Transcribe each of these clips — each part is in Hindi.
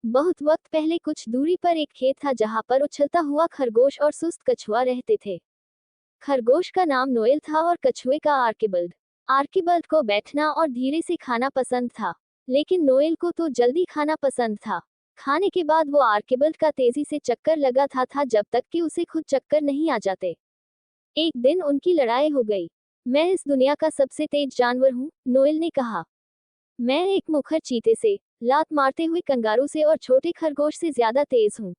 बहुत वक्त पहले कुछ दूरी पर एक खेत था जहां पर उछलता हुआ खरगोश और सुस्त कछुआ रहते थे। खरगोश का नाम नोएल था और कछुए का आर्किबल्ड। आर्किबल्ड को बैठना और धीरे से खाना पसंद था, लेकिन नोएल को तो जल्दी खाना पसंद था। खाने के बाद वो आर्किबल्ड का तेजी से चक्कर लगाता था जब तक कि उसे खुद चक्कर नहीं आ जाते। एक दिन उनकी लड़ाई हो गई। मैं इस दुनिया का सबसे तेज जानवर हूँ, नोएल ने कहा। मैं एक मुखर चीते से, लात मारते हुए कंगारू से और छोटे खरगोश से ज्यादा तेज हूँ।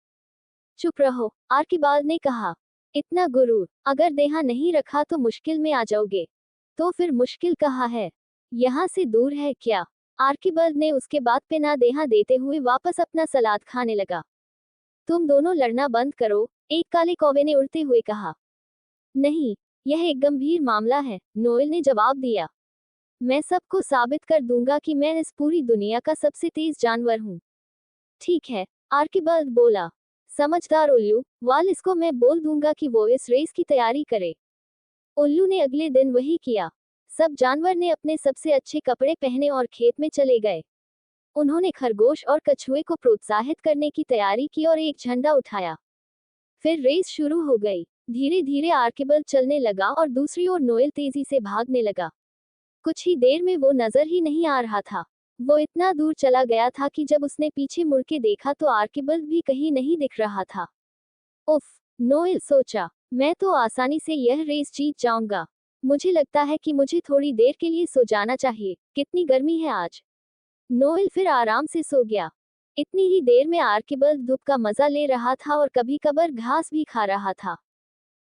चुप रहो, आर्किबाल्ड ने कहा। इतना गुरूर, अगर देहा नहीं रखा तो मुश्किल में आ जाओगे। तो फिर मुश्किल कहाँ है? यहाँ से दूर है क्या? आर्किबाल्ड ने उसके बाद पे ना देहा देते हुए वापस अपना सलाद खाने लगा। तुम दोनों लड़ना बंद करो, एक काले कौवे ने उड़ते हुए कहा। नहीं, यह एक गंभीर मामला है, नोएल ने जवाब दिया। मैं सबको साबित कर दूंगा कि मैं इस पूरी दुनिया का सबसे तेज जानवर हूँ। ठीक है, आर्किबल्ड बोला। समझदार उल्लू, वालिस को मैं बोल दूंगा कि वो इस रेस की तैयारी करे। उल्लू ने अगले दिन वही किया। सब जानवर ने अपने सबसे अच्छे कपड़े पहने और खेत में चले गए। उन्होंने खरगोश और कछुए को प्रोत्साहित करने की तैयारी की और एक झंडा उठाया। फिर रेस शुरू हो गई। धीरे धीरे आर्किबल्ड चलने लगा और दूसरी ओर नोएल तेजी से भागने लगा। कुछ ही देर में वो नजर ही नहीं आ रहा था। वो इतना दूर चला गया था कि जब उसने पीछे मुड़ के देखा तो आर्किबल्ड भी कहीं नहीं दिख रहा था। उफ, नोएल सोचा, मैं तो आसानी से यह रेस जीत जाऊंगा। मुझे लगता है कि मुझे थोड़ी देर के लिए सो जाना चाहिए, कितनी गर्मी है आज। नोएल फिर आराम से सो गया। इतनी ही देर में आर्किबल्ड धूप का मजा ले रहा था और कभी कभार घास भी खा रहा था।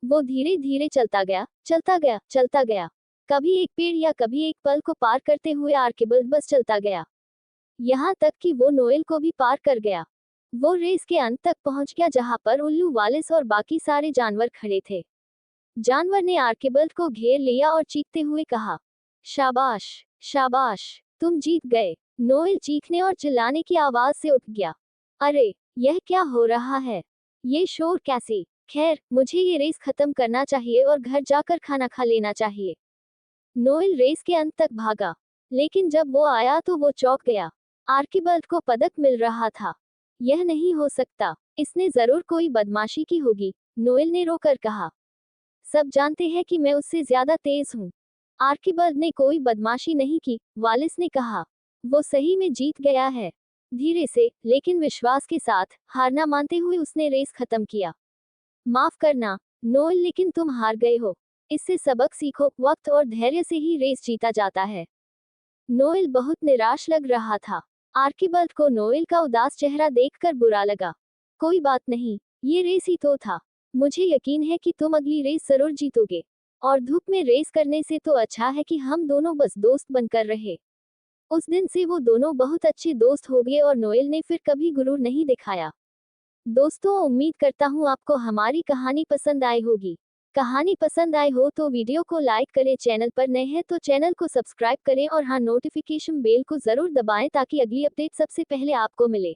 वो धीरे धीरे चलता गया, चलता गया, चलता गया। कभी एक पेड़ या कभी एक पल को पार करते हुए आर्किबल्ड बस चलता गया। यहाँ तक कि वो नोएल को भी पार कर गया। वो रेस के अंत तक पहुंच गया जहां पर उल्लू, वालिस और बाकी सारे जानवर खड़े थे। जानवर ने आर्किबल्ड को घेर लिया और चीखते हुए कहा, शाबाश, शाबाश, तुम जीत गए। नोएल चीखने और चिल्लाने की आवाज से उठ गया। अरे, यह क्या हो रहा है? ये शोर कैसे? खैर, मुझे ये रेस खत्म करना चाहिए और घर जाकर खाना खा लेना चाहिए। नोएल रेस के अंत तक भागा, लेकिन जब वो आया तो वो चौंक गया। आर्किबल्ड को पदक मिल रहा था। यह नहीं हो सकता, इसने जरूर कोई बदमाशी की होगी, नोएल ने रोकर कहा। सब जानते हैं कि मैं उससे ज्यादा तेज हूँ। आर्किबल्ड ने कोई बदमाशी नहीं की, वालिस ने कहा। वो सही में जीत गया है। धीरे से, लेकिन विश्वास के साथ, हार ना मानते हुए उसने रेस खत्म किया। माफ करना, नोएल, लेकिन तुम हार गए हो। इससे सबक सीखो, वक्त और धैर्य से ही रेस जीता जाता है। नोएल बहुत निराश लग रहा था। आर्किबल्ड को नोएल का उदास चेहरा देखकर बुरा लगा। कोई बात नहीं, ये रेस ही तो था। मुझे यकीन है कि तुम अगली रेस जरूर जीतोगे। और धूप में रेस करने से तो अच्छा है कि हम दोनों बस दोस्त बनकर रहे। उस दिन से वो दोनों बहुत अच्छे दोस्त हो गए और नोएल ने फिर कभी गुरूर नहीं दिखाया। दोस्तों, उम्मीद करता हूँ आपको हमारी कहानी पसंद आई होगी। कहानी पसंद आई हो तो वीडियो को लाइक करें, चैनल पर नए हैं तो चैनल को सब्सक्राइब करें और हाँ, नोटिफिकेशन बेल को जरूर दबाएं ताकि अगली अपडेट सबसे पहले आपको मिले।